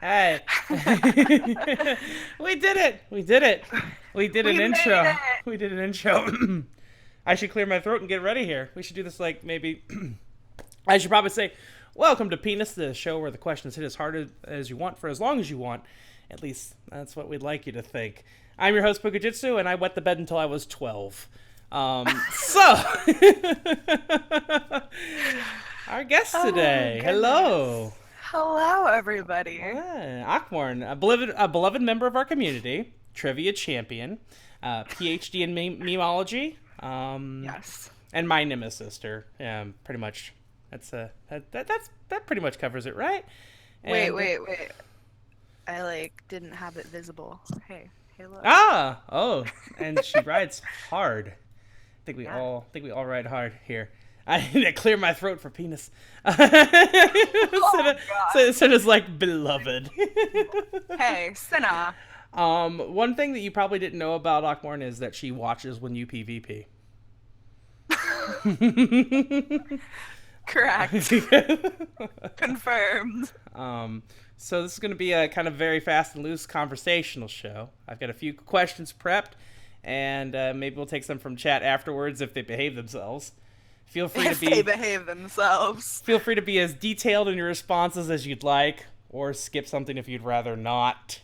Hey. We did it. We did it. We did an We made intro. it! We did an intro. I should clear my throat and get ready here. We should do this like maybe. I should probably say, "Welcome to Penis, the show where the questions hit as hard as you want for as long as you want." At least that's what we'd like you to think. I'm your host Pukajitsu, and I wet the bed until I was 12. So, our guest Oh, today. goodness. Hello. Hello, everybody. Akhmourne, a beloved member of our community, trivia champion, PhD in memeology, Yes. and my nemesis sister. Pretty much. That pretty much covers it, right? Wait, And wait, wait. I, didn't have it visible. Hey, look. oh, and she rides hard. Yeah. Think we all ride hard here. I need to clear my throat for penis. Oh, God. So it's like beloved. Hey, Senna. One thing that you probably didn't know about Akhmourne is that she watches when you PvP. Correct. Confirmed. So this is going to be a kind of very fast and loose conversational show. I've got a few questions prepped, and maybe we'll take some from chat afterwards if they behave themselves. Feel free If to they be behave themselves. feel free to be as detailed in your responses as you'd like, or skip something if you'd rather not.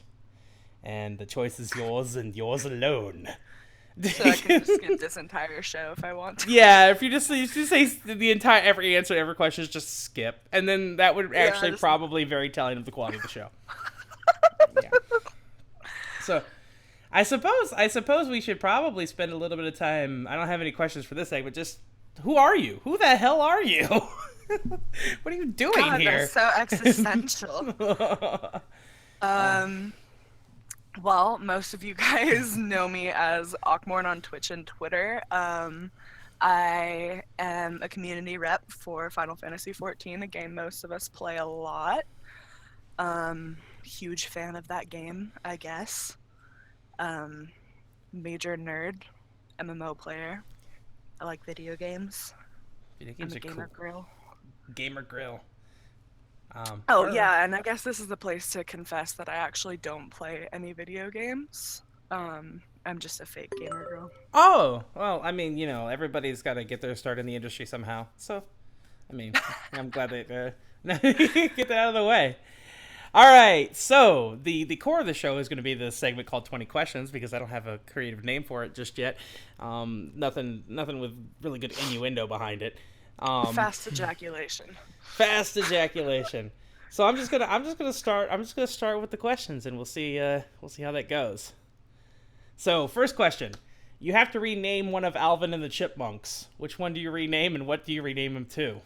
And the choice is yours and yours alone. So I can just skip this entire show if I want to. Yeah, if you just say the entire every answer to every question is just skip, and then that would Yeah, actually just... probably very telling of the quality of the show. Yeah. So, I suppose we should probably spend a little bit of time. I don't have any questions for this segment. Just who are you? Who the hell are you? What are you doing God, here? that's so existential. Um, well, most of you guys know me as Akhmourne on Twitch and Twitter. I am a community rep for Final Fantasy XIV, a game most of us play a lot. Huge fan of that game, I guess. Major nerd, MMO player. I like video games. Video I'm games a are cool. gamer girl. Gamer grill. Oh, Or yeah, and I guess this is the place to confess that I actually don't play any video games. I'm just a fake gamer girl. oh well, I mean, everybody's got to get their start in the industry somehow. So, I mean, I'm glad they get that out of the way. All right, so the core of the show is going to be this segment called 20 questions because I don't have a creative name for it just yet. Nothing with really good innuendo behind it. Fast ejaculation. Fast ejaculation. So I'm just gonna start with the questions and we'll see how that goes. So first question. You have to rename one of Alvin and the Chipmunks. Which one do you rename and what do you rename him to?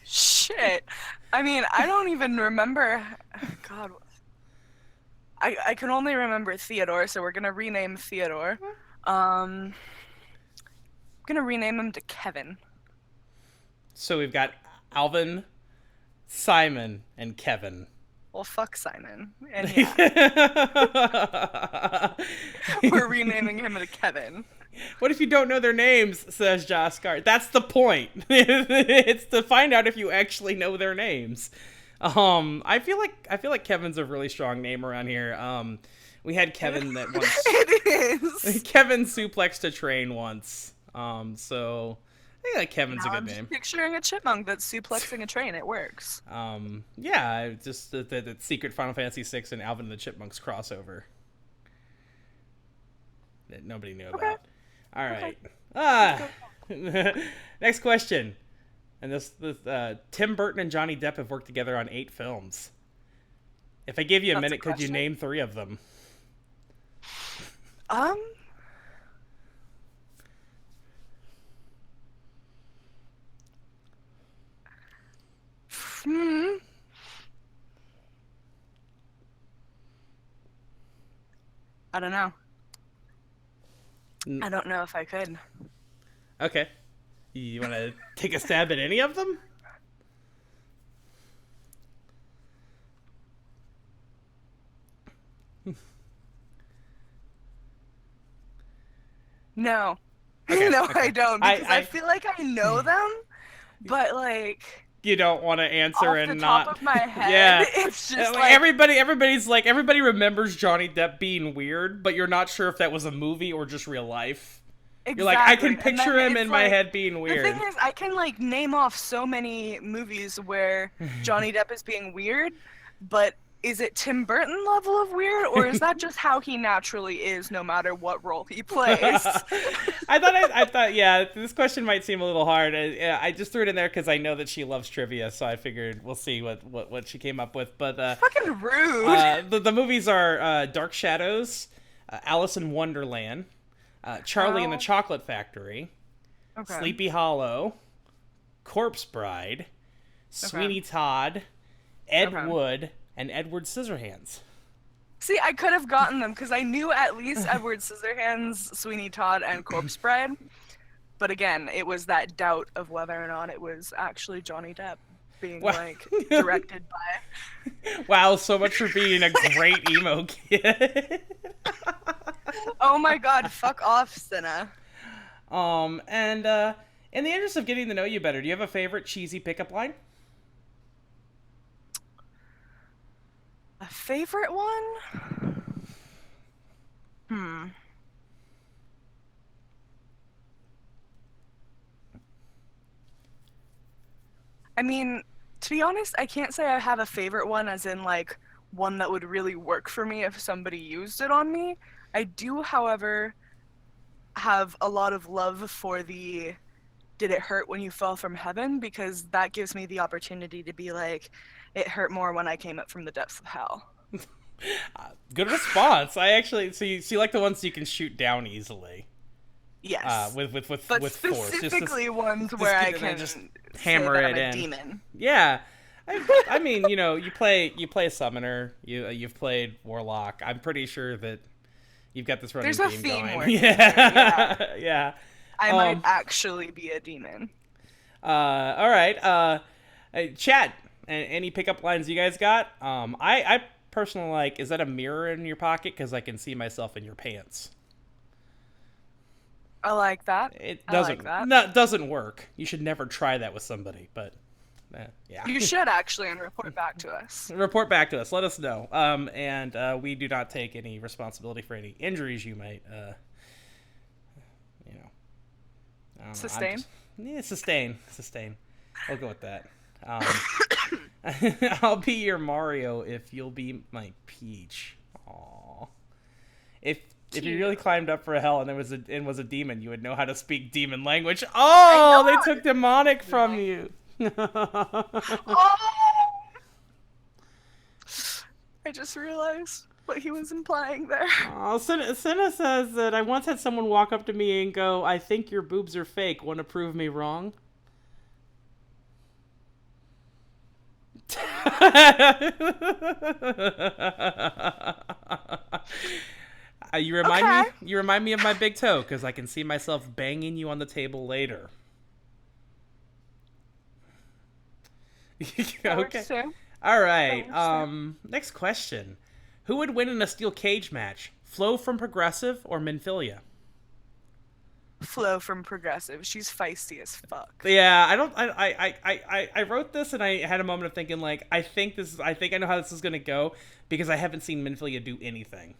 Shit. I mean, I don't even remember. God. I can only remember Theodore, so we're gonna rename Theodore. I'm gonna rename him to Kevin. So we've got Alvin, Simon, and Kevin. Well, fuck Simon. And yeah, we're renaming him to Kevin. What if you don't know their names? Says Jaskar. That's the point. It's to find out if you actually know their names. I feel like Kevin's a really strong name around here. We had Kevin that once. It is. Kevin suplexed a train once. So I think like Kevin's a Now good I'm just name. picturing a chipmunk that's suplexing a train. It works. Yeah, just the secret Final Fantasy VI and Alvin and the Chipmunks crossover that nobody knew Okay. about. All Okay. right. Ah. Next question. And this Tim Burton and Johnny Depp have worked together on 8 films. If I gave you a That's a minute, could you question? name 3 of them? Um. Hmm. I don't know. I don't know if I could. Okay. You want to take a stab at any of them? No. Okay. No, Okay. I don't because I I feel like I know them, but you don't want to answer Off and the top not. of my head, Yeah, it's just like, like everybody's like everybody remembers Johnny Depp being weird, but you're not sure if that was a movie or just real life. You're like, I can exactly. And picture then him it's in my like head being the thing weird. is, I can like name off so many movies where Johnny Depp is being weird, but is it Tim Burton level of weird, or is that just how he naturally is, no matter what role he plays? I thought, yeah, this question might seem a little hard. I just threw it in there because I know that she loves trivia, so I figured we'll see what she came up with. But Fucking rude. the movies are Dark Shadows, Alice in Wonderland, Charlie and the Oh. Chocolate Factory, Okay. Sleepy Hollow, Corpse Bride, Sweeney Todd, Ed Okay. Wood, and Edward Scissorhands. See, I could have gotten them because I knew at least Edward Scissorhands, Sweeney Todd, and Corpse Bride. But again, it was that doubt of whether or not it was actually Johnny Depp being Wow. like directed by. Wow, so much for being a great emo kid. Oh my god, fuck off, Cinna. And in the interest of getting to know you better, do you have a favorite cheesy pickup line? A favorite one? I mean, to be honest, I can't say I have a favorite one as in like one that would really work for me if somebody used it on me. I do, however, have a lot of love for the "did it hurt when you fell from heaven?" because that gives me the opportunity to be like, it hurt more when I came up from the depths of hell. Good response. I actually so you like the ones you can shoot down easily. Yes. With But with force. specifically ones where I get- can just say hammer that it I'm a in. demon. Yeah. I mean, you play a summoner. You've played warlock. I'm pretty sure that you've got this running There's a theme theme going. working Yeah. Yeah. I might actually be a demon. All right. Chat. Any pickup lines you guys got? I personally like. Is that a mirror in your pocket? Because I can see myself in your pants. I like that. It I doesn't. like that. No, it doesn't work. You should never try that with somebody. But yeah. You should actually and report back to us. Report back to us. Let us know. And we do not take any responsibility for any injuries you might, I don't know, Sustain? Sustain. I'll go with that. I'll be your Mario if you'll be my Peach. Aww. If you really climbed up for hell and there was a demon, you would know how to speak demon language. Oh, they took demonic from you. Oh! I just realized what he was implying there. Oh, Senna says that I once had someone walk up to me and go, "I think your boobs are fake. Want to prove me wrong?" You remind me of my big toe because I can see myself banging you on the table later. Okay. All right. Next question. Who would win in a steel cage match? Flo from Progressive or Minfilia? Flo from Progressive. She's feisty as fuck. Yeah, I wrote this and I had a moment of thinking like I think I know how this is gonna go because I haven't seen Minfilia do anything.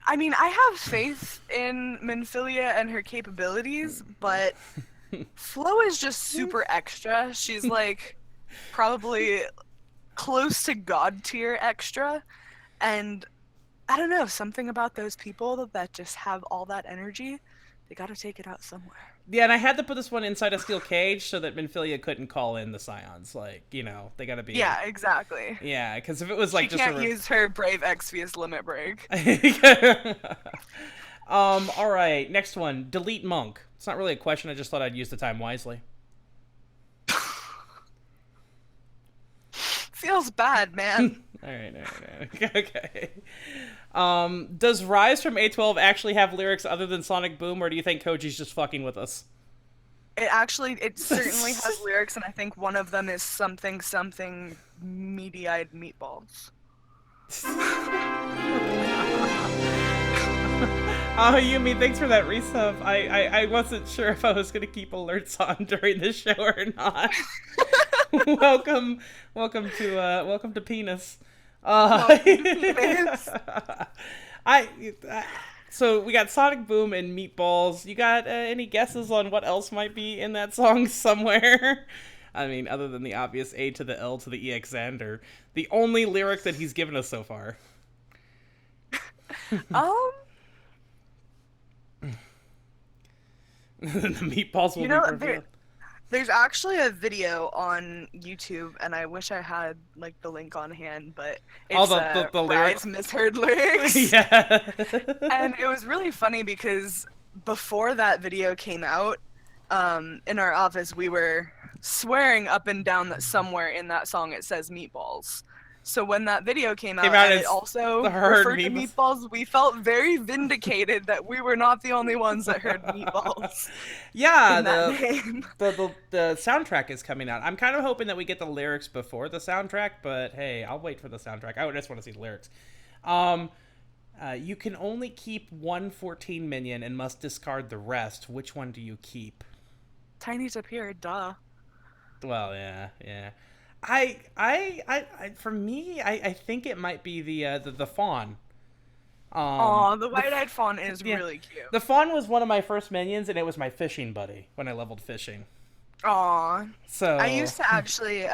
I mean, I have faith in Minfilia and her capabilities, but Flo is just super extra. She's like probably close to god tier extra, and I don't know, something about those people that just have all that energy, they gotta take it out somewhere. Yeah, and I had to put this one inside a steel cage so that Minfilia couldn't call in the Scions. Like, they gotta be... Yeah, exactly. Yeah, because if it was like she can't use her Brave Exvius limit break. All right, next one. Delete Monk. It's not really a question, I just thought I'd use the time wisely. Feels bad, man. All right. Okay. Does Rise from A12 actually have lyrics other than Sonic Boom, or do you think Koji's just fucking with us? It certainly has lyrics, and I think one of them is something meaty-eyed meatballs. Oh, Yumi, thanks for that resub. I wasn't sure if I was gonna keep alerts on during the show or not. welcome, welcome to penis. Welcome to Penis. I, I so we got Sonic Boom and Meatballs. You got any guesses on what else might be in that song somewhere? I mean, other than the obvious A to the L to the EXander, the only lyric that he's given us so far. Um, The meatballs will you be know, revealed. there's actually a video on YouTube, and I wish I had like the link on hand, but Oh, it's the lyrics. Rise misheard lyrics. Yeah. And it was really funny because before that video came out, in our office, we were swearing up and down that somewhere in that song it says meatballs. So when that video came out and it also referred to meatballs, we felt very vindicated that we were not the only ones that heard meatballs. Yeah, In that name. the soundtrack is coming out. I'm kind of hoping that we get the lyrics before the soundtrack, but hey, I'll wait for the soundtrack. I just want to see the lyrics. You can only keep one 14 minion and must discard the rest. Which one do you keep? Tiny Tapir, duh. Well, yeah. For me, I think it might be the fawn. Aw, the white-eyed fawn is really cute. The fawn was one of my first minions, and it was my fishing buddy when I leveled fishing. Aw. So I used to actually,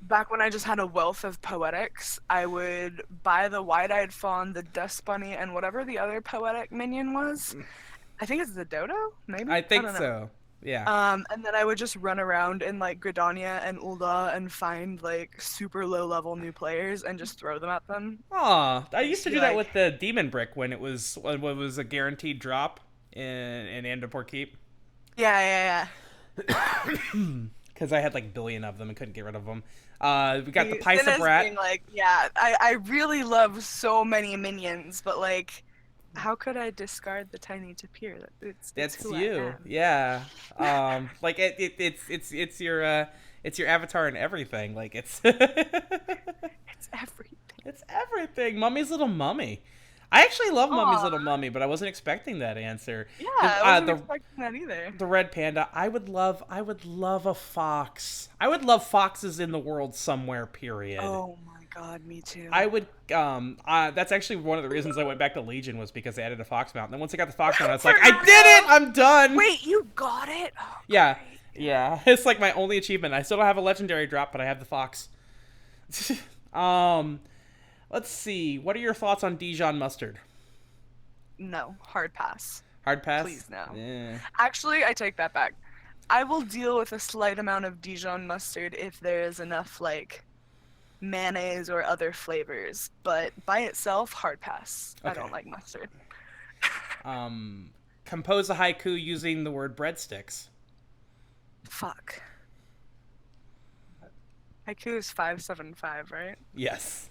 back when I just had a wealth of poetics, I would buy the wide-eyed fawn, the dust bunny, and whatever the other poetic minion was. I think it's the dodo, maybe? I think don't know. so. Yeah. And then I would just run around in like Gridania and Ul'dah and find like super low level new players and just throw them at them. Aw, I used to do that like- with the demon brick when it was a guaranteed drop in Andapur Keep. Yeah. Because I had like a billion of them and couldn't get rid of them. We got the Sin Paisa is Brat. being like, yeah, I really love so many minions, but like, how could I discard the tiny tapir? That's who I you. am. Yeah. Like it's your avatar and everything. Like it's It's everything. it's everything. Mummy's little mummy. I actually love Mummy's Aw. little mummy, but I wasn't expecting that answer. Yeah, I wasn't the expecting that either. the red panda. I would love a fox. I would love foxes in the world somewhere. Period. Oh my god, me too. I would. That's actually one of the reasons I went back to Legion was because they added a fox mount. And then once I got the fox mount, I was like, I did it! I'm done. Wait, you got it? Oh, Yeah, great. yeah. It's like my only achievement. I still don't have a legendary drop, but I have the fox. Let's see. What are your thoughts on Dijon mustard? No, hard pass. Hard pass. Please no. Yeah. Actually, I take that back. I will deal with a slight amount of Dijon mustard if there is enough like mayonnaise or other flavors, but by itself, hard pass. I Okay. don't like mustard. Compose a haiku using the word breadsticks. Fuck. Haiku is 575, right? Yes.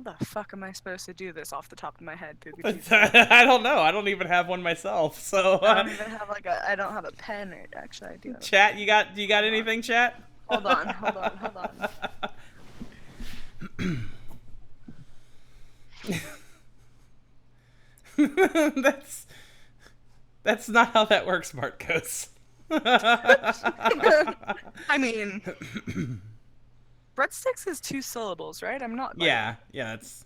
How the fuck am I supposed to do this off the top of my head? Through the I don't know. I don't even have one myself. So I don't even have like I don't have a pen, or actually I do. Have chat, you got anything, chat? Hold on. That's not how that works, Marcos. I mean, breadsticks is 2 syllables, right? I'm not. Like, yeah, it's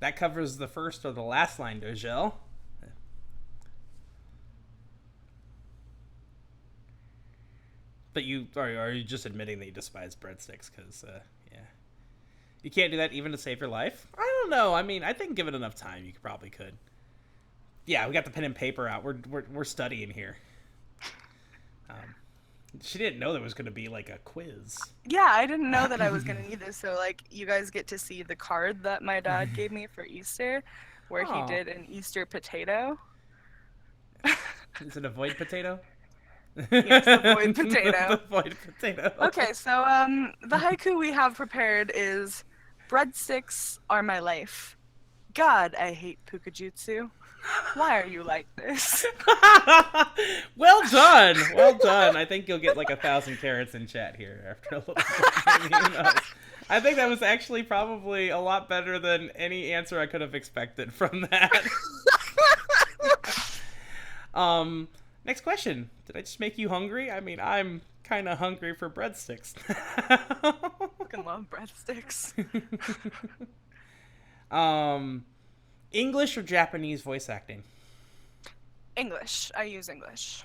that covers the first or the last line, Dojel. But are you just admitting that you despise breadsticks? Because yeah, you can't do that even to save your life. I don't know. I mean, I think given enough time, you probably could. Yeah, we got the pen and paper out. We're studying here. She didn't know there was going to be like a quiz. Yeah, I didn't know that I was gonna need this. So like, you guys get to see the card that my dad gave me for Easter, where he Oh, did an Easter potato. is it a void potato? Yes, the void potato. The void potato. Okay, so the haiku we have prepared is, breadsticks are my life. God, I hate Pukajutsu. Why are you like this? Well done, well done. I think you'll get like 1,000 carats in chat here after a little bit. Maybe, who knows? I think that was actually probably a lot better than any answer I could have expected from that. um, Next question. Did I just make you hungry? I mean, I'm kind of hungry for breadsticks. Fucking love breadsticks. um, English or Japanese voice acting? English. I use English.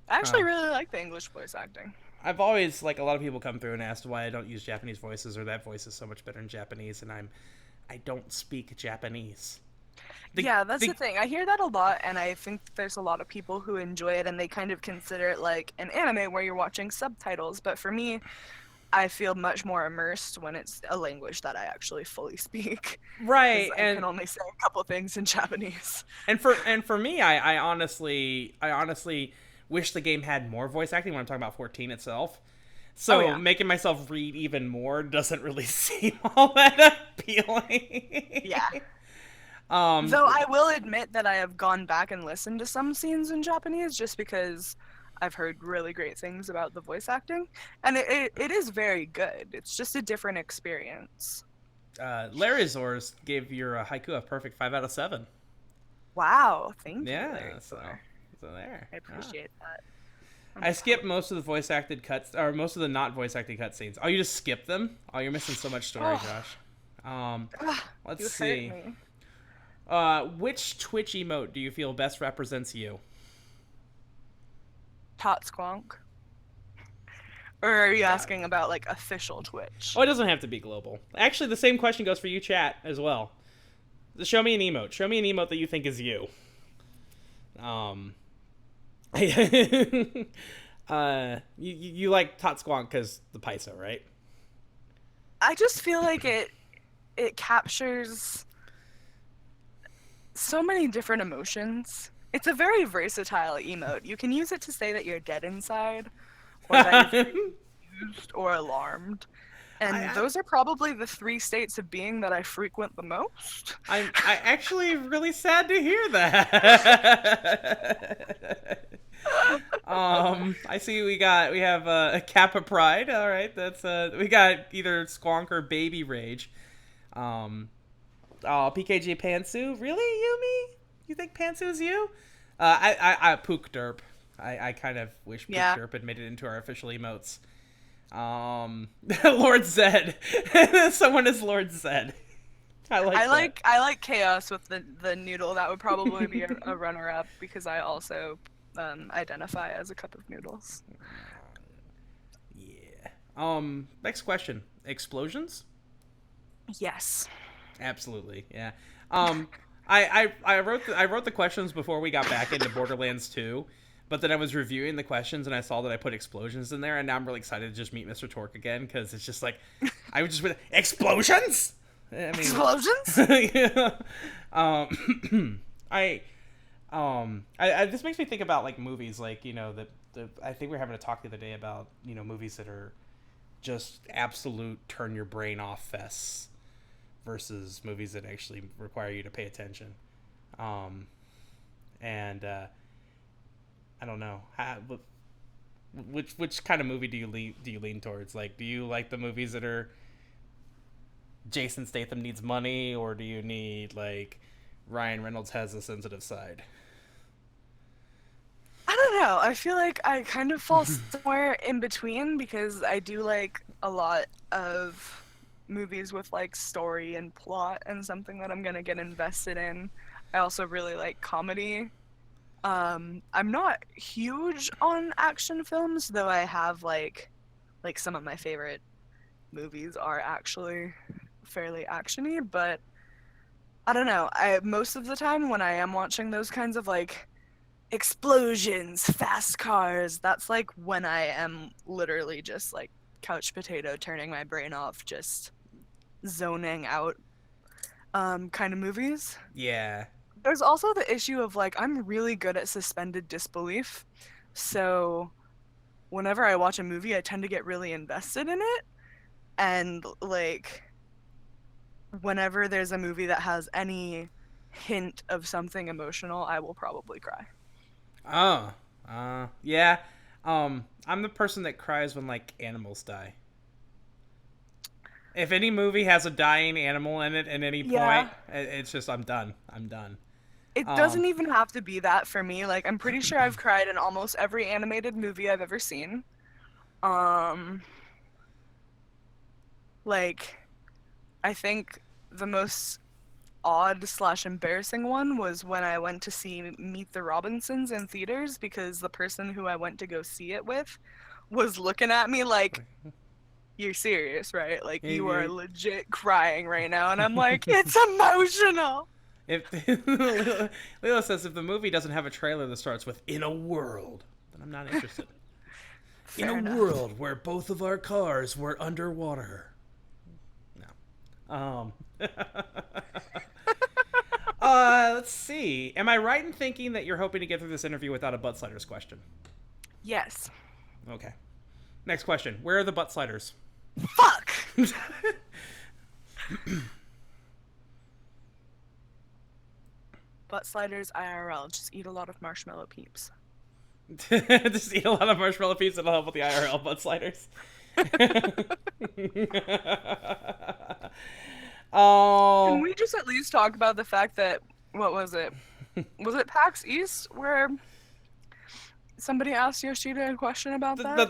I actually Huh. really like the English voice acting. I've always like a lot of people come through and asked why I don't use Japanese voices or that voice is so much better in Japanese, and I don't speak Japanese. Yeah, that's the thing. I hear that a lot, and I think there's a lot of people who enjoy it, and they kind of consider it like an anime where you're watching subtitles. But for me, I feel much more immersed when it's a language that I actually fully speak. Because Right, I can only say a couple things in Japanese. and for me, I honestly wish the game had more voice acting when I'm talking about 14 itself. Oh So yeah. making myself read even more doesn't really seem all that appealing. Yeah. um, Though I will admit that I have gone back and listened to some scenes in Japanese just because I've heard really great things about the voice acting. And it is very good. It's just a different experience. Larry Zors gave your haiku a perfect 5 out of 7. Wow. Thank you, Larry. Yeah, so there. I Ah. appreciate that. I skipped most of the voice acted cuts, or most of the not voice acted cutscenes. Oh, you just skip them? Oh, you're missing so much story, Oh, Josh. Let's you see. hurt me. Which Twitch emote do you feel best represents you? Tot Squonk. Or are you asking about like official Twitch? Oh, it doesn't have to be global. Actually, the same question goes for you, chat, as well. Show me an emote. Show me an emote that you think is you. You like Tot Squonk because the Paiso, right? I just feel like it captures so many different emotions. It's a very versatile emote. You can use it to say that you're dead inside, or that you're confused or alarmed. And those are probably the 3 states of being that I frequent the most. I actually really sad to hear that. I see we have a Kappa Pride. All right, that's we got either Squonk or Baby Rage. Oh, PKG Pantsu, really, Yumi? You think Pantsu's you? I Pook Derp. I kind of wish Pook Yeah. Derp had made it into our official emotes. Lord Zed. Someone is Lord Zed. I like chaos with the noodle. That would probably be a runner up because I also identify as a cup of noodles. Yeah. Next question. Explosions? Yes. Absolutely. Yeah. I wrote the questions before we got back into Borderlands 2, but then I was reviewing the questions and I saw that I put explosions in there, and now I'm really excited to just meet Mr. Torque again because it's just like I would just be explosions. I mean, Explosions? yeah. I this makes me think about like movies, like the I think we were having a talk the other day about movies that are just absolute turn your brain off fests versus movies that actually require you to pay attention. And I don't know which kind of movie do you lean towards? Like, do you like the movies that are Jason Statham needs money, or do you need like Ryan Reynolds has a sensitive side? I don't know. I feel like I kind of fall somewhere in between because I do like a lot of movies with like story and plot and something that I'm gonna get invested in. I also really like comedy. I'm not huge on action films, though I have like some of my favorite movies are actually fairly actiony, but I don't know. I most of the time when I am watching those kinds of like explosions, fast cars. That's like when I am literally just like couch potato, turning my brain off, just zoning out kind of movies. Yeah. There's also the issue of like I'm really good at suspended disbelief. So whenever I watch a movie, I tend to get really invested in it. And like whenever there's a movie that has any hint of something emotional, I will probably cry. Oh. Yeah. I'm the person that cries when like animals die. If any movie has a dying animal in it at any point, Yeah. it's just I'm done. I'm done. It Um, doesn't even have to be that for me. Like I'm pretty sure I've cried in almost every animated movie I've ever seen. Um like I think the most odd slash embarrassing one was when I went to see Meet the Robinsons in theaters because the person who I went to go see it with was looking at me like, "You're serious, right? Like you are legit crying right now." And I'm like, "It's emotional." if Lila says if the movie doesn't have a trailer that starts with "in a world," then I'm not interested. In a Fair enough. world where both of our cars were underwater. No. Let's see. Am I right in thinking that you're hoping to get through this interview without a butt sliders question? Yes. Okay. Next question. Where are the butt sliders? Fuck. Butt sliders IRL. Just eat a lot of marshmallow peeps. Just eat a lot of marshmallow pizza. It'll help with the IRL butt sliders. Can Oh, we just at least talk about the fact that what was it? Was it PAX East where somebody asked Yoshida a question about that?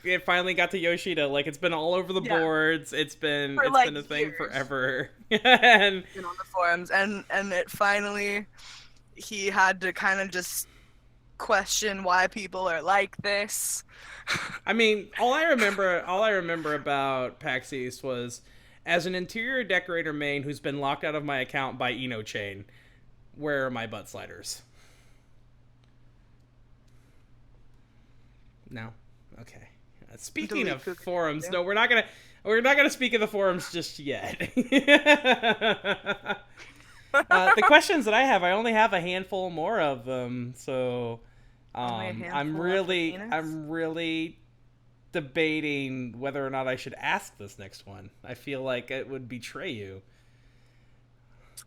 it finally got to Yoshida. Like it's been all over the Yeah, boards. for It's like been a thing years. forever. And Been on the forums, and it finally he had to kind of just question why people are like this. I mean, all I remember about PAX East was as an interior decorator main who's been locked out of my account by Eno Chain. Where are my butt sliders? No. Okay. Speaking Delete of cookie. forums, no, we're not gonna speak of the forums just yet. The questions that I have, I only have a handful more of them, so Only a handful of the penis. I'm really debating whether or not I should ask this next one. I feel like it would betray you.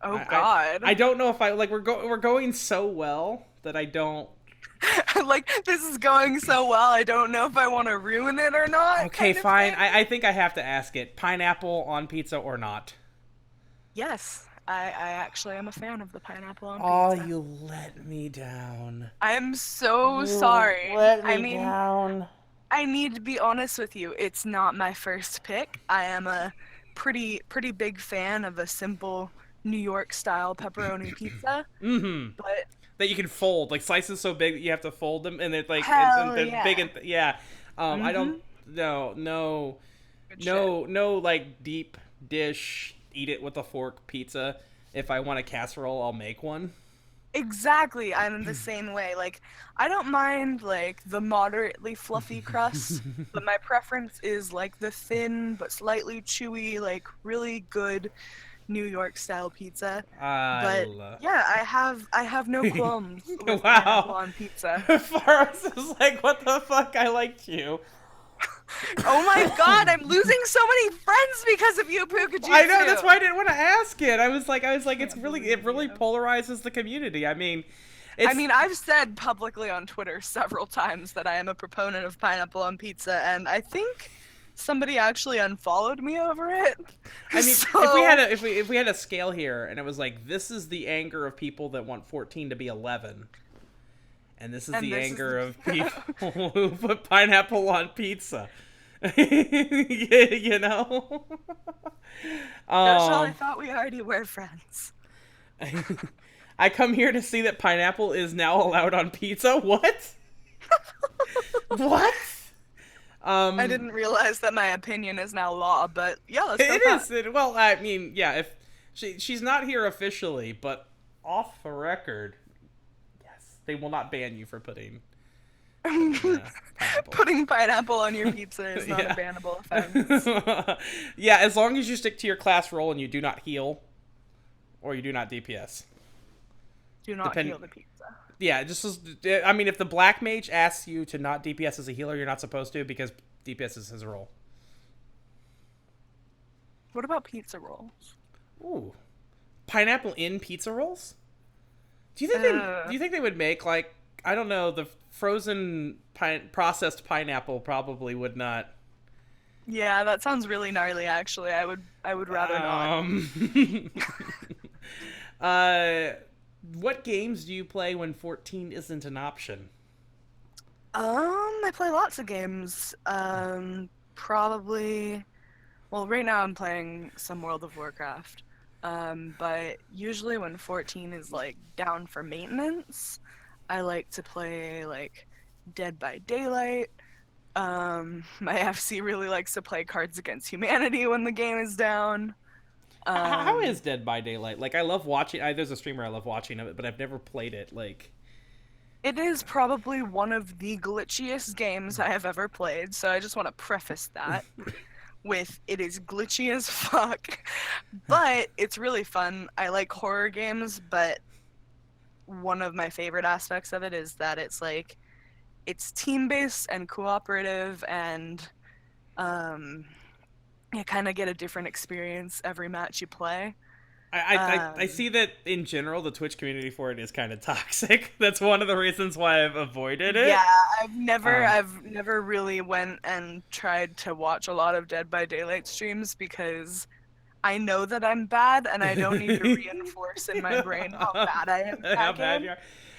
Oh I God. I don't know if I like we're going so well that I don't. Like this is going so well, I don't know if I want to ruin it or not, Okay, kind of fine. thing. I think I have to ask it. Pineapple on pizza or not? Yes, I actually am a fan of the pineapple on Oh, pizza. you let me down. I'm so You sorry. let I me mean, down. I need to be honest with you. It's not my first pick. I am a pretty big fan of a simple New York style pepperoni pizza, Mm-hmm. but That you can fold, like slices so big that you have to fold them, and and hell they're big yeah. and yeah. I don't. Mhm. Good shit. No, like deep dish. Eat it with a fork pizza. If I want a casserole, I'll make one. Exactly. I'm the same way. Like I don't mind like the moderately fluffy crust, but my preference is like the thin but slightly chewy, like really good New York style pizza. I But love. yeah, I have no qualms with pineapple Wow. on pizza. Faros is like, what the fuck? I liked you. Oh my god, I'm losing so many friends because of you, I know. That's Pukajitsu. why I didn't want to ask it. I was like, Can't it believe really you. polarizes the community. I mean, I it's. mean, I've said publicly on Twitter several times that I am a proponent of pineapple on pizza, and I think somebody actually unfollowed me over it. I mean, So, if we had a scale here, and it was like, this is the anger of people that want 14 to be 11, and this is and the this is anger of the. people who put pineapple on pizza. You know. Joshua, I um, thought we already were friends. I come here to see that pineapple is now allowed on pizza. What? What? I Um, didn't realize that my opinion is now law, but yeah, let's go it with that. is. Well, I mean, yeah. If she's not here officially, but off the record, yes. They will not ban you for putting pineapple. Putting pineapple on your pizza is not a Yeah. bannable offense. Yeah, as long as you stick to your class role and you do not heal or you do not DPS. Do not Depend. heal the pizza. Yeah, I mean, if the black mage asks you to not DPS as a healer, you're not supposed to because DPS is his role. What about pizza rolls? Ooh, pineapple in pizza rolls? Do you think they would make like I don't know the frozen processed pineapple probably would not. Yeah, that sounds really gnarly. Actually, I would rather not. uh, what games do you play when 14 isn't an option? I play lots of games. Probably. Well, right now I'm playing some World of Warcraft. But usually when 14 is like down for maintenance, I like to play like Dead by Daylight. My FC really likes to play Cards Against Humanity when the game is down. How is Dead by Daylight? Like I love watching. There's a streamer I love watching of it, but I've never played it. Like It is probably one of the glitchiest games I have ever played, so I just want to preface that with it is glitchy as fuck, but it's really fun. I like horror games, but one of my favorite aspects of it is that it's team-based and cooperative, and you kind of get a different experience every match you play. I see that in general the Twitch community for it is kind of toxic. That's one of the reasons why I've avoided it. Yeah, I've never really went and tried to watch a lot of Dead by Daylight streams because I know that I'm bad and I don't need to reinforce in my brain how bad I am at How that bad game. you are.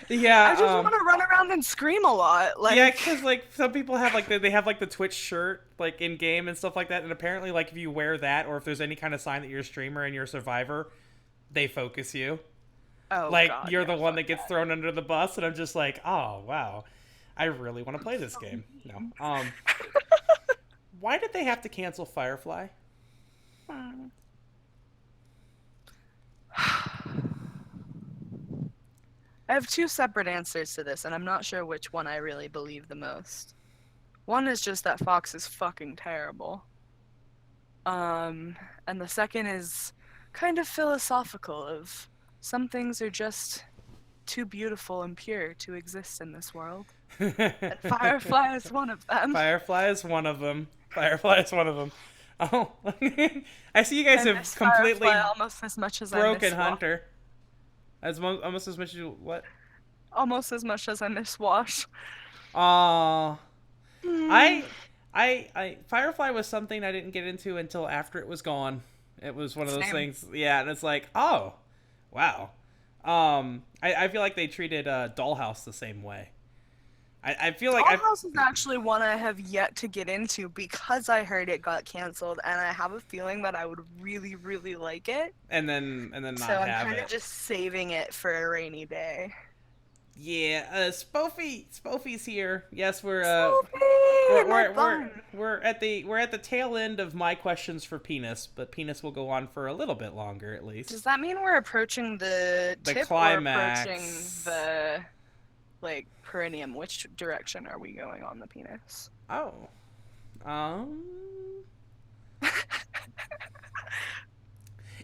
Yeah, I just want to run around and scream a lot. Like, yeah, because like some people have like they have like the Twitch shirt like in game and stuff like that, and apparently like if you wear that or if there's any kind of sign that you're a streamer and you're a survivor, they focus you. oh Like god, you're yeah, the one fuck that gets thrown under the bus, and I'm just like, oh wow, I really want to play this game. No, why did they have to cancel Firefly? that. I have two separate answers to this, and I'm not sure which one I really believe the most. One is just that Fox is fucking terrible. And the second is kind of philosophical of some things are just too beautiful and pure to exist in this world. And Firefly is one of them. Firefly is one of them. Firefly is one of them. Oh, I see you guys I have miss completely Firefly almost as much as I broken miss Hunter. Almost as much as you, what? almost as much as I miss Wash. Aw. Mm. I Firefly was something I didn't get into until after it was gone. It was one of those Same. things, yeah, and it's like, oh, wow. I feel like they treated Dollhouse the same way. I feel like Dollhouse is actually one I have yet to get into because I heard it got canceled, and I have a feeling that I would really, really like it. and then not So I'm have kind it. of just saving it for a rainy day. Yeah, Spoofy's here. Yes, Sophie, my bun. we're at the tail end of my questions for Penis, but Penis will go on for a little bit longer at least. Does that mean we're approaching the tip climax. or approaching the perineum? Which direction are we going on the penis? Oh, um,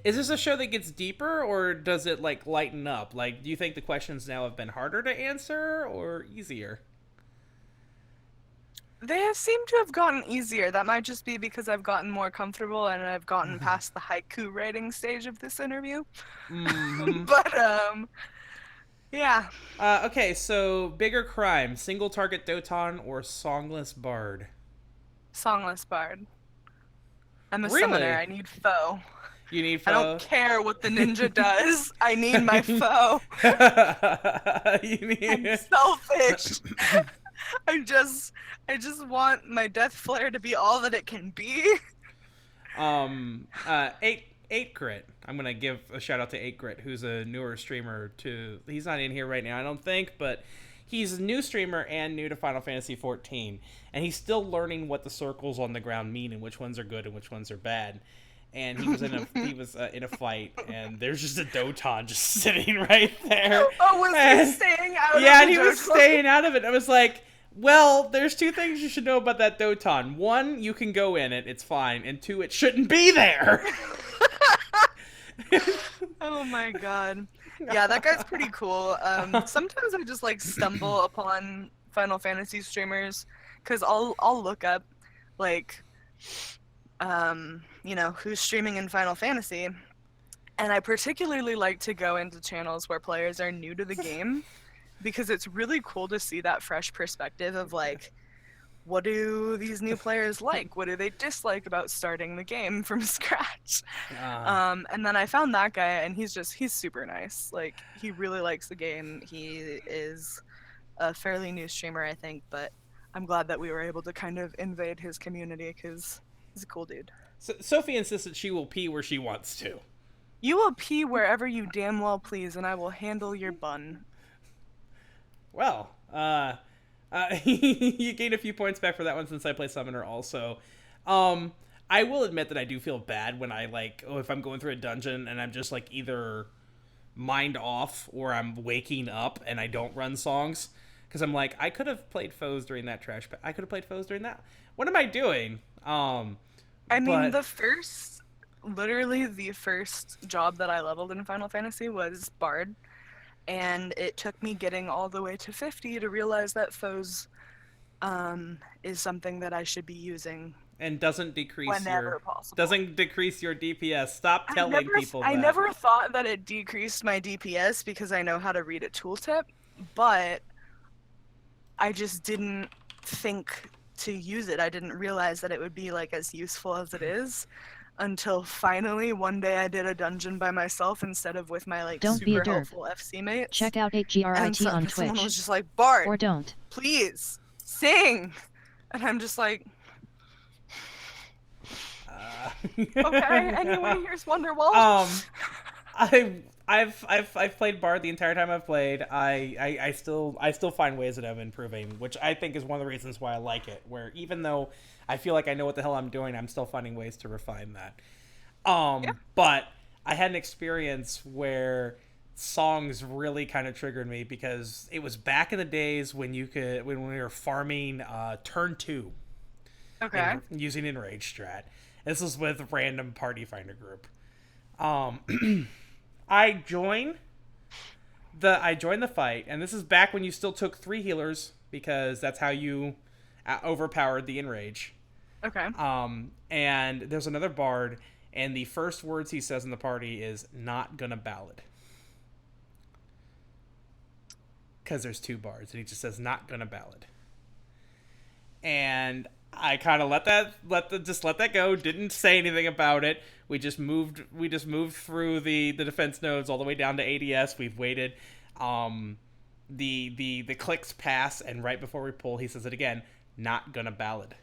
is this a show that gets deeper or does it like lighten up? Like, do you think the questions now have been harder to answer or easier? They seem to have gotten easier. That might just be because I've gotten more comfortable and I've gotten past the haiku writing stage of this interview. Mm-hmm. But yeah. Okay, so bigger crime: single target Doton or songless bard? Songless bard. I'm a Really? summoner. I need foe. You need I foe. don't care what the ninja does. I need my foe. You need. I'm selfish. I just want my death flare to be all that it can be. Eight Grit. I'm gonna give a shout out to Eight Grit, who's a newer streamer. He's not in here right now, I don't think, but he's a new streamer and new to Final Fantasy 14, and he's still learning what the circles on the ground mean and which ones are good and which ones are bad. and he was in a fight, and there's just a Doton just sitting right there. Oh, was he And, staying out yeah, of and the he was Doton? staying out of it. I was like, well, there's two things you should know about that Doton. One, you can go in it, it's fine, and two, it shouldn't be there. Oh my god. Yeah, that guy's pretty cool. Sometimes I just like stumble upon Final Fantasy streamers because I'll look up like who's streaming in Final Fantasy, and I particularly like to go into channels where players are new to the game because it's really cool to see that fresh perspective of like, what do these new players like? What do they dislike about starting the game from scratch? And then I found that guy, and he's super nice. Like, he really likes the game. He is a fairly new streamer, I think, but I'm glad that we were able to kind of invade his community because he's a cool dude. So, Sophie insists that she will pee where she wants to. You will pee wherever you damn well please, and I will handle your bun. Well, you gained a few points back for that one since I play Summoner also. I will admit that I do feel bad when I if I'm going through a dungeon and I'm just like either mind off or I'm waking up and I don't run songs because I'm like, I could have played foes during that trash. I could have played foes during that. What am I doing? I mean, literally the first job that I leveled in Final Fantasy was Bard. And it took me getting all the way to 50 to realize that foes is something that I should be using. And doesn't decrease whenever possible. Doesn't decrease your DPS. Stop telling people that. I never thought that it decreased my DPS because I know how to read a tooltip, but I just didn't think to use it. I didn't realize that it would be like as useful as it is. Until finally one day I did a dungeon by myself instead of with my Don't super helpful FC mates. Check out HGRIT on Twitch. Someone was just like, Bart, or don't. Please sing, and I'm just like, okay. Anyway, here's Wonderwall. I've played Bard the entire time I've played. I still find ways that I'm improving, which I think is one of the reasons why I like it. Where even though I feel like I know what the hell I'm doing, I'm still finding ways to refine that. But I had an experience where songs really kind of triggered me because it was back in the days when we were farming turn 2. Okay. Using Enrage strat. This was with a random party finder group. I joined the fight, and this is back when you still took 3 healers because that's how you overpowered the Enrage. Okay. And there's another bard, and the first words he says in the party is "not gonna ballad," because there's 2 bards, and he just says "not gonna ballad." And I kind of let that go. Didn't say anything about it. We just moved through the defense nodes all the way down to ADS. We've waited. The clicks pass, and right before we pull, he says it again. Not gonna ballad.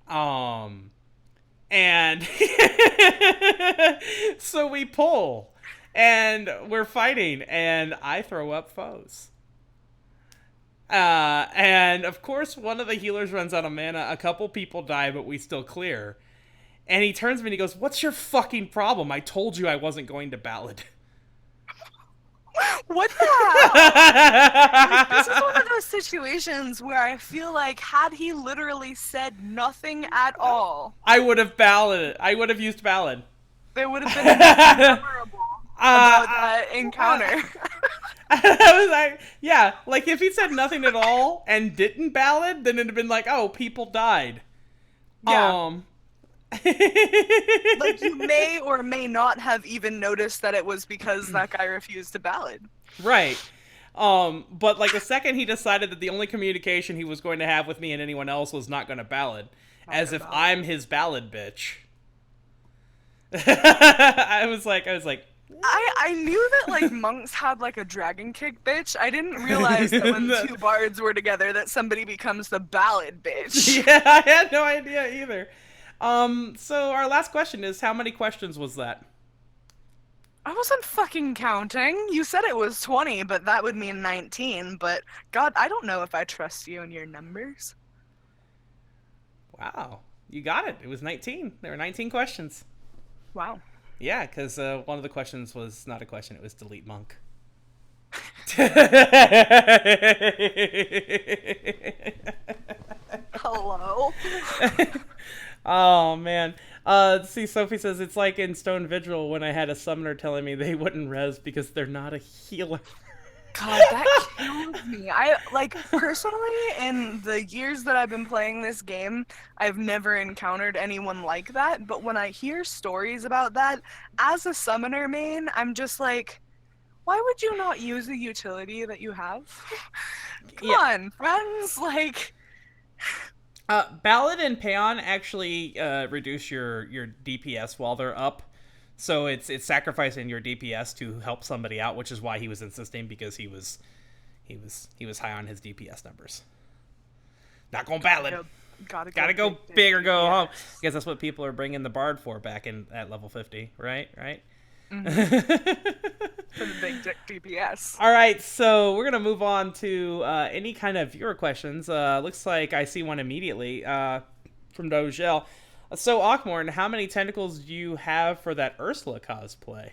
And so we pull, and we're fighting, and I throw up foes. And of course, one of the healers runs out of mana. A couple people die, but we still clear. And he turns to me and he goes, "What's your fucking problem? I told you I wasn't going to ballad." What the hell? This is one of those situations where I feel like had he literally said nothing at all, I would have balladed. I would have used ballad. There would have been nothing memorable about that encounter. I was like, yeah, like if he said nothing at all and didn't ballad, then it'd have been like, oh, people died. Yeah. Like you may or may not have even noticed that it was because that guy refused to ballad. Right. But like the second he decided that the only communication he was going to have with me and anyone else was not going to ballad, as if I'm his ballad bitch. I was like, I knew that like monks had like a dragon kick bitch. I didn't realize that when 2 bards were together that somebody becomes the ballad bitch. Yeah, I had no idea either. So our last question is, how many questions was that? I wasn't fucking counting. You said it was 20, but that would mean 19. But God, I don't know if I trust you and your numbers. Wow. You got it. It was 19. There were 19 questions. Wow. Yeah, because one of the questions was not a question. It was delete monk. Hello. Oh man. See, Sophie says it's like in Stone Vigil when I had a summoner telling me they wouldn't res because they're not a healer. God, that kills me. I, like, personally, in the years that I've been playing this game, I've never encountered anyone like that, but when I hear stories about that, as a summoner main, I'm just like, why would you not use a utility that you have? Come on, friends, like... Ballad and Paeon actually reduce your DPS while they're up. So it's sacrificing your DPS to help somebody out, which is why he was insisting, because he was high on his DPS numbers. Not going Ballad. Gotta go big or go home. Because that's what people are bringing the Bard for back at level 50, right? Mm-hmm. For the big dick DPS. All right, so we're gonna move on to any kind of viewer questions. Looks like I see one immediately from Dogel. So, Akhmourne, how many tentacles do you have for that Ursula cosplay?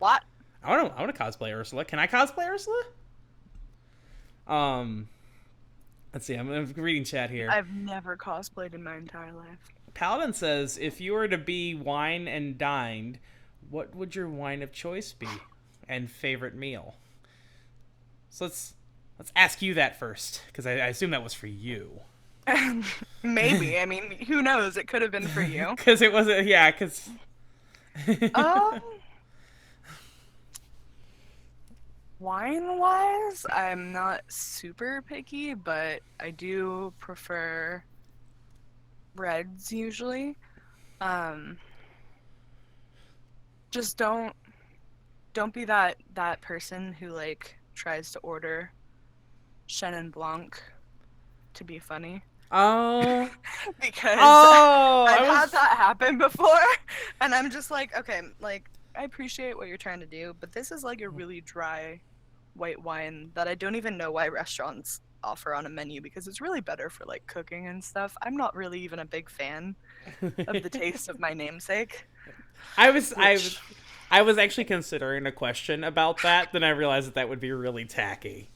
What? I want to cosplay Ursula. Can I cosplay Ursula? Let's see. I'm reading chat here. I've never cosplayed in my entire life. Paladin says, if you were to be wine and dined, what would your wine of choice be? And favorite meal? So let's ask you that first, because I assume that was for you. Maybe. I mean, who knows? It could have been for you. Because it wasn't, yeah, because... Wine-wise, I'm not super picky, but I do prefer reds usually. Just don't be that person who, like, tries to order Chenin Blanc to be funny. Oh. Because I've had that happen before, and I'm just like, okay, like, I appreciate what you're trying to do, but this is like a really dry white wine that I don't even know why restaurants offer on a menu, because it's really better for, like, cooking and stuff. I'm not really even a big fan of the taste of my namesake. I was actually considering a question about that, then I realized that would be really tacky.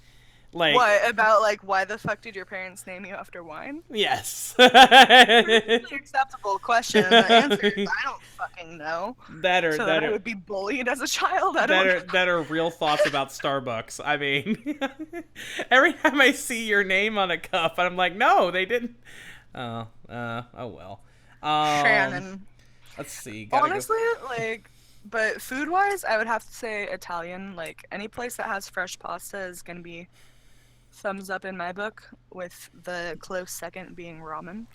Like, what about, like, why the fuck did your parents name you after wine? Yes. Really acceptable question, and the answer is I don't fucking know. That I would be bullied as a child. That are real thoughts about Starbucks. I mean, every time I see your name on a cup, I'm like, no, they didn't. Oh well. Shannon. Let's see. Honestly, like, but food-wise, I would have to say Italian. Like, any place that has fresh pasta is gonna be thumbs up in my book, with the close second being ramen.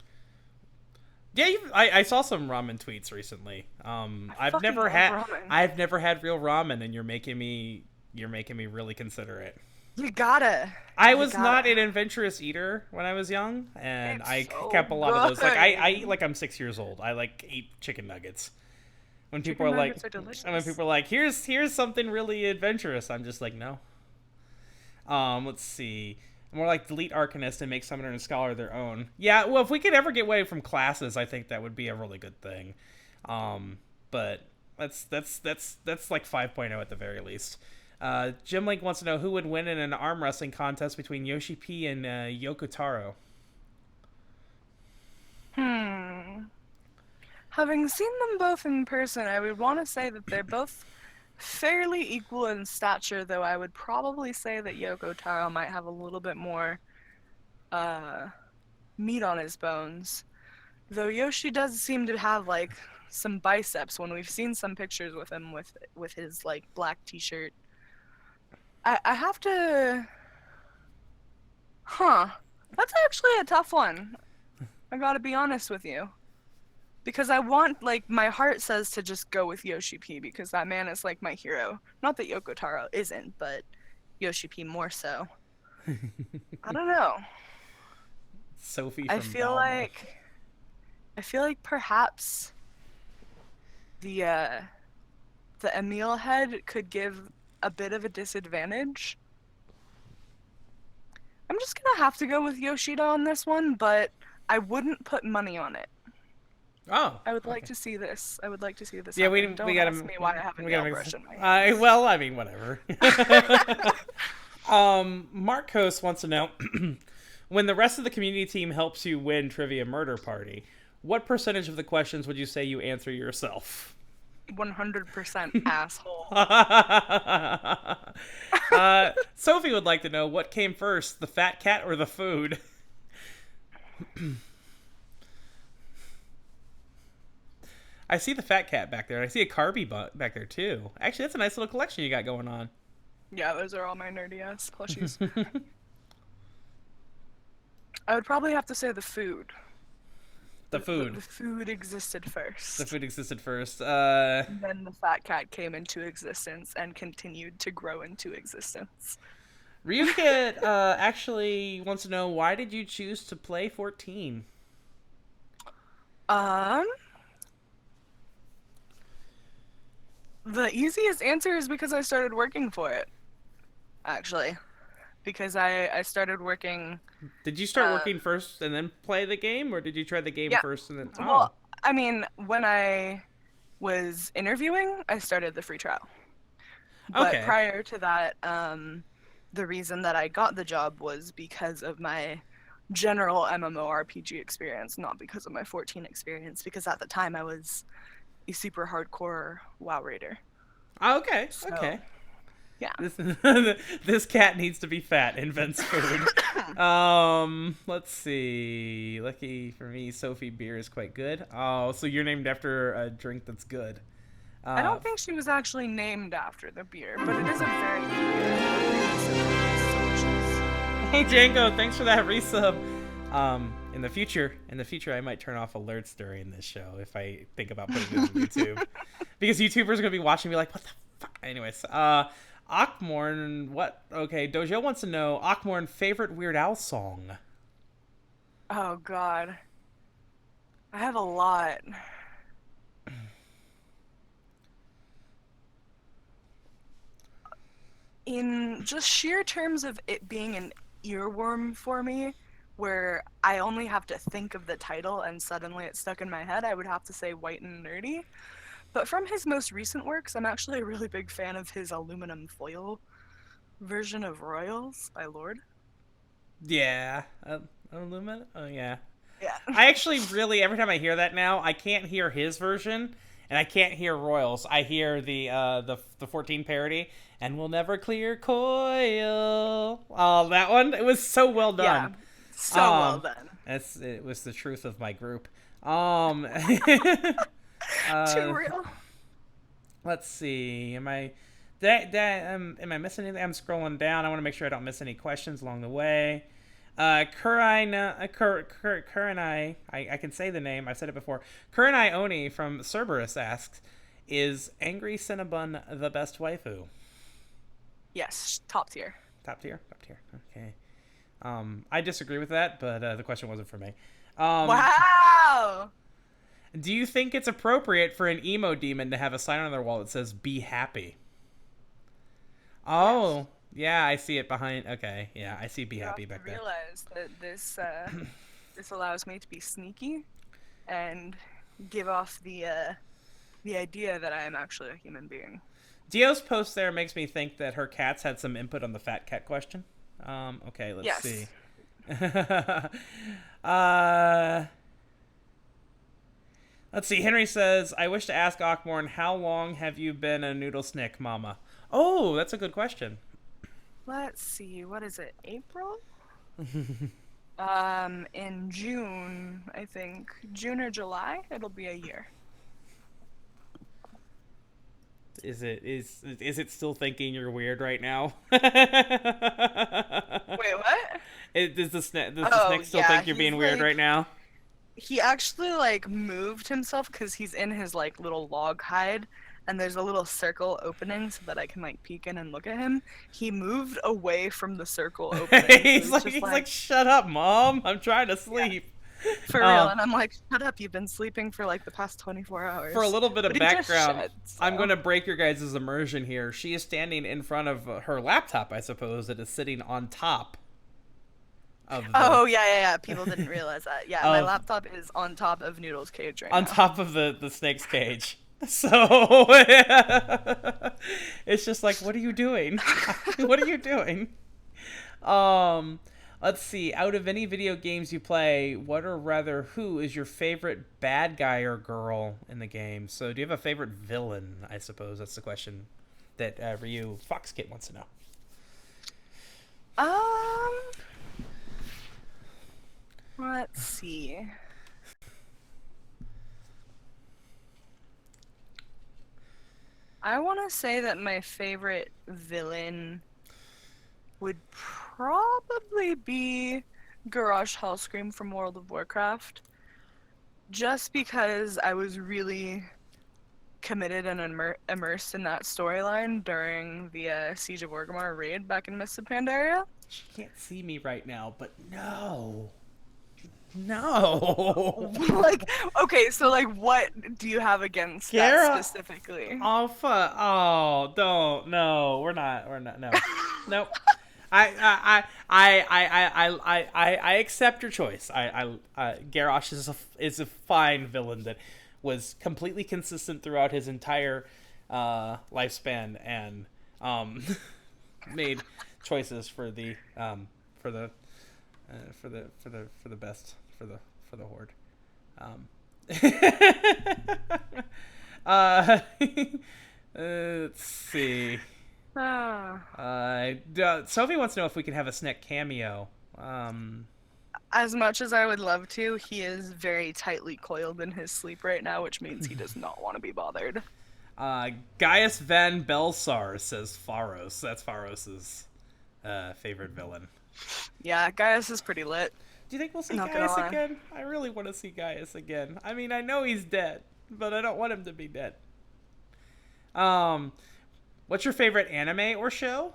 Yeah, I saw some ramen tweets recently. I've never had real ramen, and you're making me really consider it. You gotta. I was not an adventurous eater when I was young, and I kept a lot of those. Like, I eat like I'm 6 years old. I like eat chicken nuggets. When people are like, here's something really adventurous, I'm just like, no. Let's see. More like delete Arcanist and make Summoner and Scholar their own. Yeah, well, if we could ever get away from classes, I think that would be a really good thing. But that's like 5.0 at the very least. Jim Link wants to know who would win in an arm wrestling contest between Yoshi P and Yoko Taro. Having seen them both in person, I would want to say that they're both fairly equal in stature, though I would probably say that Yoko Taro might have a little bit more meat on his bones. Though Yoshi does seem to have, like, some biceps when we've seen some pictures with him with his, like, black t-shirt. I have to... That's actually a tough one. I gotta be honest with you. Because I want, like, my heart says to just go with Yoshi P, because that man is, like, my hero. Not that Yoko Taro isn't, but Yoshi P more so. I don't know. Sophie from I feel like perhaps the Emil head could give a bit of a disadvantage. I'm just gonna have to go with Yoshida on this one, but I wouldn't put money on it. Oh, I would like okay. to see this. I would like to see this. Yeah, happen. we Don't gotta ask me why I have a we nail gotta brush in my hands. well, I mean, whatever. Marcos wants to know when the rest of the community team helps you win Trivia Murder Party, what percentage of the questions would you say you answer yourself? 100% asshole. Sophie would like to know what came first, the fat cat or the food? I see the fat cat back there, and I see a Carby back there too. Actually, that's a nice little collection you got going on. Yeah, those are all my nerdy ass plushies. I would probably have to say the food. The food. The food existed first. The food existed first. Then the fat cat came into existence and continued to grow into existence. Ryukit actually wants to know, why did you choose to play 14? The easiest answer is because I started working for it. Actually, because I started working. Did you start working first and then play the game, or did you try the game Yeah. first and then? Oh. Well, I mean, when I was interviewing, I started the free trial. But Okay. prior to that, the reason that I got the job was because of my general MMORPG experience, not because of my 14 experience, because at the time I was a super hardcore WoW raider. Oh, okay. So, Okay. yeah. This cat needs to be fat. Invents food. Let's see. Lucky for me, Sophie beer is quite good. Oh, so you're named after a drink that's good. I don't think she was actually named after the beer, but it is a very good beer. Hey Django, thanks for that resub. In the future, I might turn off alerts during this show if I think about putting it on YouTube, because YouTubers are gonna be watching me like, what the fuck? Anyways, Akhmourne, what? Okay, Dojo wants to know Akhmourne favorite Weird Al song. Oh God, I have a lot. In just sheer terms of it being an earworm for me, where I only have to think of the title and suddenly it's stuck in my head, I would have to say White and Nerdy. But from his most recent works, I'm actually a really big fan of his aluminum foil version of Royals by Lord. Yeah, Aluminum. Oh yeah. Yeah. I actually really, every time I hear that now, I can't hear his version, and I can't hear Royals. I hear the 14 parody, and we'll never clear coil. Oh, that one. It was so well done. Yeah. So well done. It was the truth of my group. Too real. Let's see. Am I missing anything? I'm scrolling down. I want to make sure I don't miss any questions along the way. Kurenai, I can say the name. I've said it before. Kurenai Oni from Cerberus asks, is Angry Cinnabon the best waifu? Yes, top tier. Top tier? Top tier. Okay. I disagree with that, but the question wasn't for me. Wow! Do you think it's appropriate for an emo demon to have a sign on their wall that says, be happy? Oh, yes. Yeah, I see it behind. Okay, yeah, I see be happy back there. I realize that this allows me to be sneaky and give off the idea that I am actually a human being. Dio's post there makes me think that her cats had some input on the fat cat question. Okay, let's see. Let's see. Henry says, I wish to ask Akhmourne, how long have you been a noodle snick, mama? Oh, that's a good question. Let's see. What is it? April? In June, I think. June or July, it'll be a year. Is it still thinking you're weird right now? Wait, what? Does the snake still think you're being weird right now? He actually moved himself because he's in his little log hide, and there's a little circle opening so that I can peek in and look at him. He moved away from the circle opening. he's like, shut up, Mom. I'm trying to sleep. Yeah. For real, and I'm like, shut up, you've been sleeping for the past 24 hours. For a little bit of background, shed, so. I'm going to break your guys' immersion here. She is standing in front of her laptop, I suppose, that is sitting on top of the Oh yeah. People didn't realize that. Yeah, my of laptop is on top of Noodle's cage right on now. top of the snake's cage. So it's just like, what are you doing? What are you doing? Um, let's see. Out of any video games you play, what or rather who is your favorite bad guy or girl in the game? So, do you have a favorite villain? I suppose that's the question that Ryu Foxkit wants to know. Um, let's see. I want to say that my favorite villain would probably be Garrosh Hellscream from World of Warcraft. Just because I was really committed and immersed in that storyline during the Siege of Orgrimmar raid back in Mists of Pandaria. She can't see me right now, but no. No. Like, okay, so like, what do you have against Gara- that specifically? Oh fuck! Oh, don't. No, we're not. We're not. No. Nope. I accept your choice. Garrosh is a fine villain that was completely consistent throughout his entire lifespan and made choices for the best for the horde. Uh, let's see. Sophie wants to know if we can have a Snick cameo. As much as I would love to, he is very tightly coiled in his sleep right now, which means he does not want to be bothered. Gaius Van Belsar says Pharos. That's Pharos's favorite villain. Yeah, Gaius is pretty lit. Do you think we'll see Not gonna Gaius lie. again? I really want to see Gaius again. I mean, I know he's dead, but I don't want him to be dead. What's your favorite anime or show?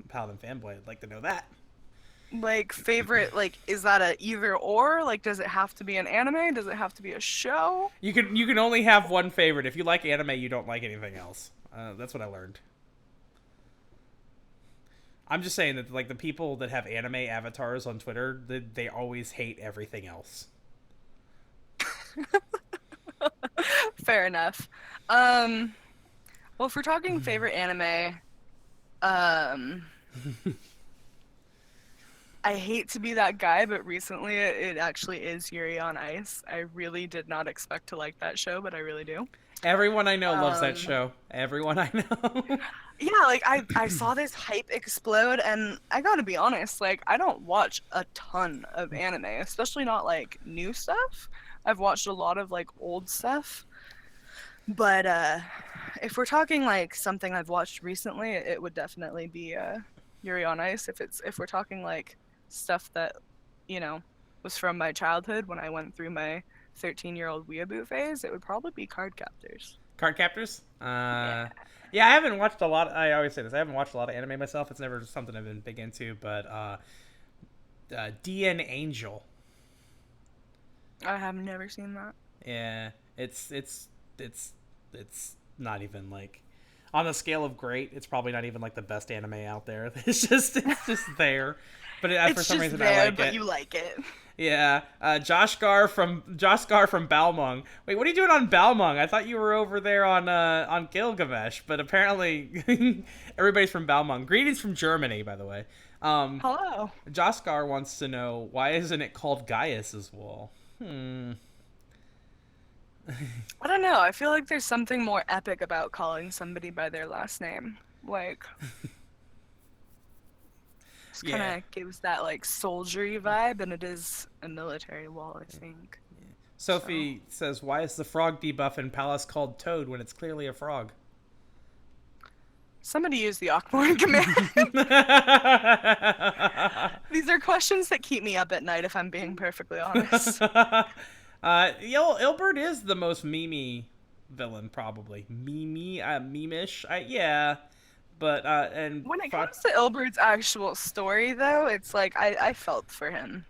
Paladin fanboy, I'd like to know that. Like, favorite, like, is that a either or? Like, does it have to be an anime? Does it have to be a show? You can only have one favorite. If you like anime, you don't like anything else. That's what I learned. I'm just saying that like the people that have anime avatars on Twitter, they always hate everything else. Fair enough. Well, if we're talking favorite anime, I hate to be that guy, but recently it actually is Yuri on Ice. I really did not expect to like that show, but I really do. Everyone I know loves that show. Everyone I know. Yeah, like I saw this hype explode, and I gotta be honest, like I don't watch a ton of anime, especially not like new stuff. I've watched a lot of like old stuff, but if we're talking like something I've watched recently, it would definitely be Yuri on Ice. If we're talking like stuff that was from my childhood when I went through my 13-year-old weeaboo phase, it would probably be Card Captors. Card Captors? Yeah, I haven't watched a lot. I always say this. I haven't watched a lot of anime myself. It's never something I've been big into. But DN Angel. I have never seen that. Yeah, it's not even like on the scale of great. It's probably not even like the best anime out there. It's just there. But It's for some just reason there, I like but it. you like it. Yeah, Josh Gar from Balmung. Wait, what are you doing on Balmung? I thought you were over there on Gilgamesh, but apparently everybody's from Balmung. Greetings from Germany, by the way. Hello. Josh Gar wants to know why isn't it called Gaius's Wall? I don't know. I feel like there's something more epic about calling somebody by their last name. Like, just kind of Yeah. gives that like soldiery vibe, and it is a military wall, I think. Sophie says, why is the frog debuff in Palace called Toad when it's clearly a frog? Somebody use the Akhmourne command. These are questions that keep me up at night, if I'm being perfectly honest. Ilbert is the most memey villain, probably. Meme-ish. Yeah. But, and... When it comes to Ilbert's actual story, though, it's like, I felt for him.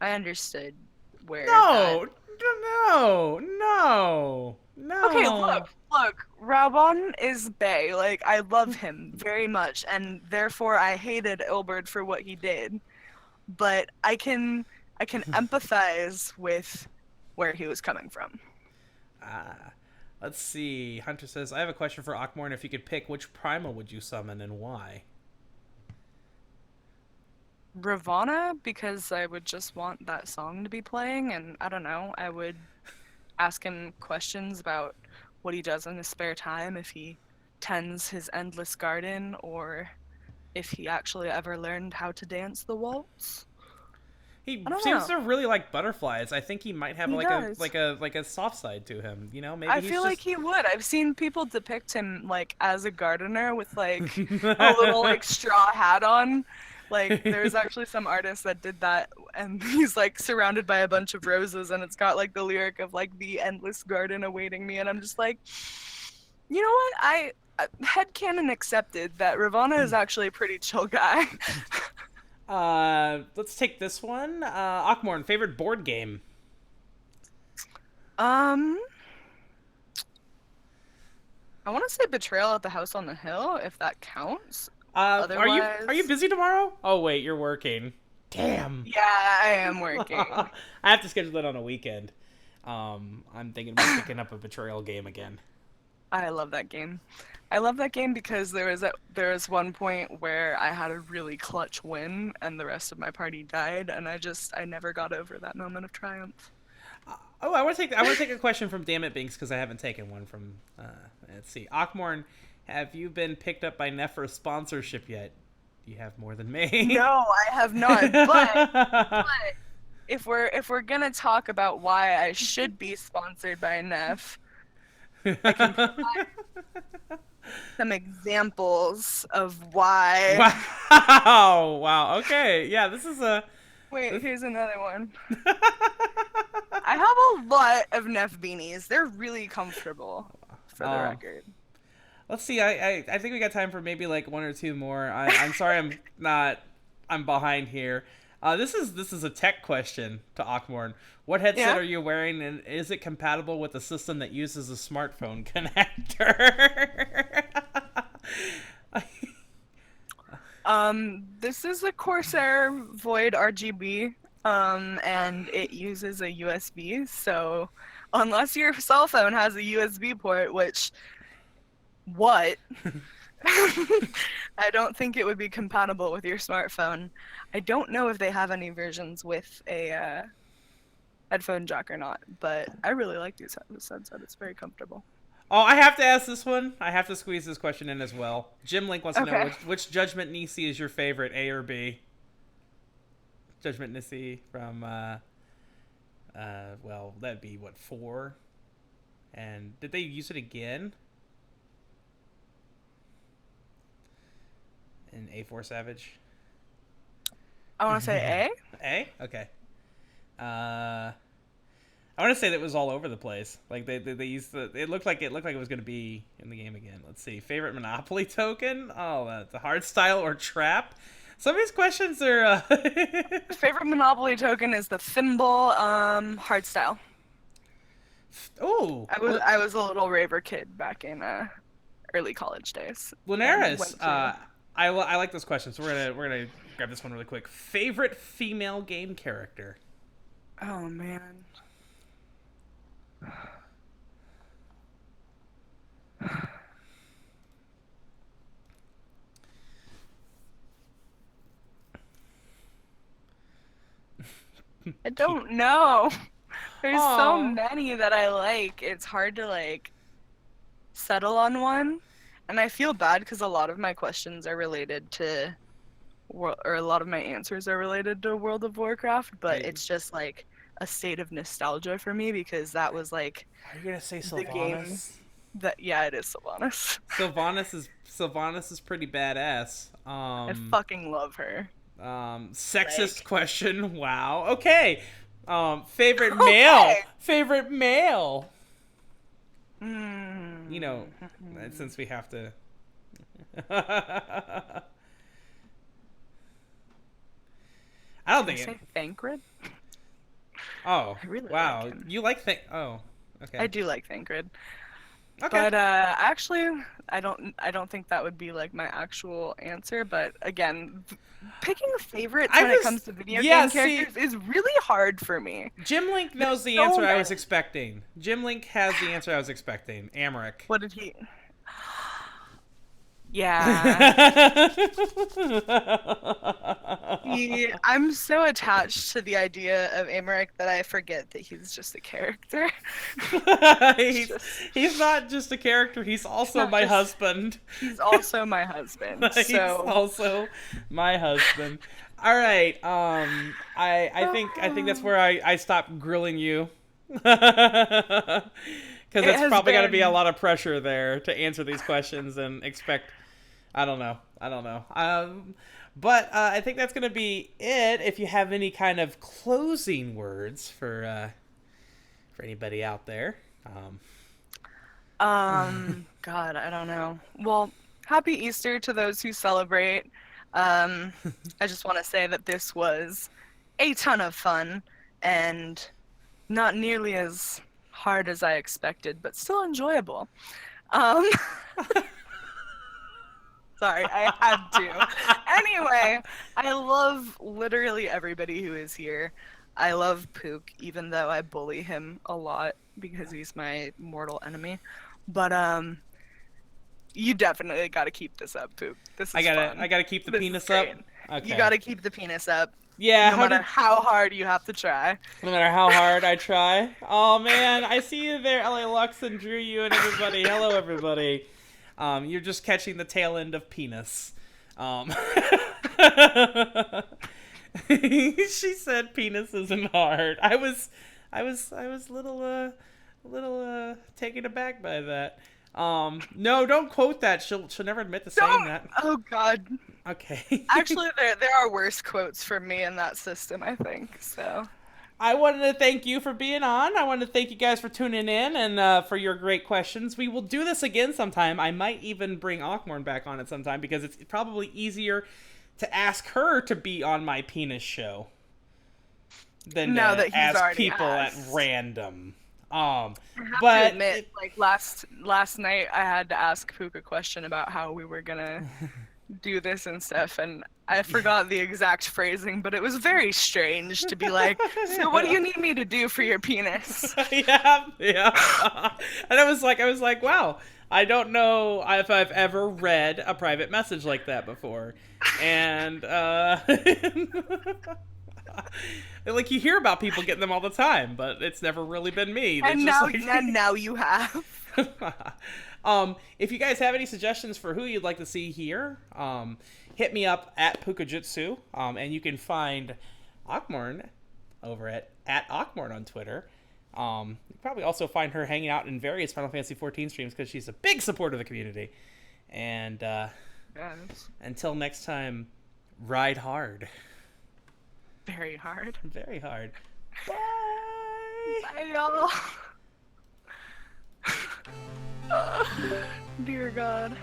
I understood where No! Okay, look, Raubon is bae. Like, I love him very much, and therefore I hated Ilbert for what he did. but I can empathize with where he was coming from. Let's see. Hunter says, I have a question for Akhmourne. If you could pick, which primal would you summon and why? Ravana, because I would just want that song to be playing, and I don't know, I would ask him questions about what he does in his spare time, if he tends his endless garden, or if he actually ever learned how to dance the waltz. He I don't seems know. to really like butterflies. I think he might have He like a does. like a like a soft side to him. You know, maybe I he's feel like just. he would. I've seen people depict him like as a gardener with like a little like straw hat on. Like there's actually some artist that did that, and he's like surrounded by a bunch of roses, and it's got like the lyric of like the endless garden awaiting me, and I'm just like, you know what? Headcanon accepted that Ravana is actually a pretty chill guy. Let's take this one. Akhmourne, favorite board game. um, I want to say Betrayal at the House on the Hill, if that counts. Are you Otherwise, busy tomorrow? Oh wait, you're working. Damn. yeah, I am working. I have to schedule it on a weekend. I'm thinking about picking up a Betrayal game again. I love that game. I love that game because there was one point where I had a really clutch win and the rest of my party died, and I never got over that moment of triumph. Oh, I want to take a question from Damn It Binks because I haven't taken one from. Let's see, Akhmourne, have you been picked up by Neff for a sponsorship yet? You have more than me. No, I have not. But if we're gonna talk about why I should be sponsored by Neff, I can provide some examples of why. Wow! Wow. Okay. Yeah. This is a. Wait, here's another one. I have a lot of Neff beanies. They're really comfortable, for the record. Let's see. I think we got time for maybe like one or two more. I'm sorry. I'm not. I'm behind here. This is a tech question to Akhmourne. What headset Yeah? are you wearing, and is it compatible with a system that uses a smartphone connector? This is a Corsair Void RGB, and it uses a USB, so unless your cell phone has a USB port, which, what? I don't think it would be compatible with your smartphone. I don't know if they have any versions with a headphone jack or not, but I really like this headset. It's very comfortable. Oh, I have to ask this one. I have to squeeze this question in as well. Jim Link wants to know Okay. which Judgment Nisi is your favorite, A or B? Judgment Nisi from well, that'd be what, 4? And did they use it again in A4 Savage? I want to say A. A? Okay. I want to say that it was all over the place. Like they used the. It looked like it was going to be in the game again. Let's see. Favorite Monopoly token? Oh, the hard style or trap? Some of these questions are. Favorite Monopoly token is the thimble, hardstyle. Oh, I was a little raver kid back in early college days. and Linares. went to- I like this question, so we're gonna grab this one really quick. Favorite female game character? Oh man. I don't know. There's so Aw. many that I like. It's hard to like settle on one. And I feel bad because a lot of my questions are related to or a lot of my answers are related to World of Warcraft, but Hey. it's just like a state of nostalgia for me because that was like Are you gonna say the game Sylvanas? that yeah, it is Sylvanas. Sylvanas is pretty badass. I fucking love her. Sexist Like- question. Wow. Okay. Favorite male. Favorite male. Mm. You know, since we have to. I don't Did I think it. say Thancred? Oh, I really wow. like him. You like Oh, okay. I do like Thancred. Okay. But actually, I don't think that would be like my actual answer. But again, picking favorites when it comes to video game characters is really hard for me. Jim Link knows the so answer I was many. expecting. Jim Link has the answer I was expecting. Amaric. What did he? Yeah. I'm so attached to the idea of Amaric that I forget that he's just a character. he's not just a character, he's also my husband. He's also my husband. He's So also my husband. All right. I think that's where I stop grilling you. Because it's probably got to be a lot of pressure there to answer these questions and expect. I don't know. But I think that's going to be it. If you have any kind of closing words for anybody out there. God, I don't know. Well, happy Easter to those who celebrate. I just want to say that this was a ton of fun and not nearly as hard as I expected, but still enjoyable. Sorry, I had to. Anyway, I love literally everybody who is here. I love Pook, even though I bully him a lot because he's my mortal enemy. But you definitely got to keep this up, Pook. This is fun. I gotta keep the penis up. Okay. You got to keep the penis up. Yeah. No matter how hard you have to try. No matter how hard I try. Oh man, I see you there, LA Lux and Drew, you and everybody. Hello, everybody. You're just catching the tail end of penis. She said penis isn't hard. I was little taken aback by that. No, don't quote that. She'll never admit to saying that. Oh God. Okay. Actually, there are worse quotes from me in that system, I think. So. I wanted to thank you for being on. I wanted to thank you guys for tuning in and for your great questions. We will do this again sometime. I might even bring Akhmourne back on it sometime because it's probably easier to ask her to be on my penis show than to ask people at random. I have but to admit, like last night, I had to ask Pook a question about how we were gonna do this and stuff, and I forgot the exact phrasing, but it was very strange to be like, so what do you need me to do for your penis? yeah. And I was like, wow, I don't know if I've ever read a private message like that before. And like you hear about people getting them all the time, but it's never really been me. And now you have. If you guys have any suggestions for who you'd like to see here, hit me up at Pukajitsu, and you can find Akhmourne over at Akhmourne on Twitter. You can probably also find her hanging out in various Final Fantasy XIV streams because she's a big supporter of the community. And until next time, ride hard. Very hard. Very hard. Bye. Bye, y'all. Dear God.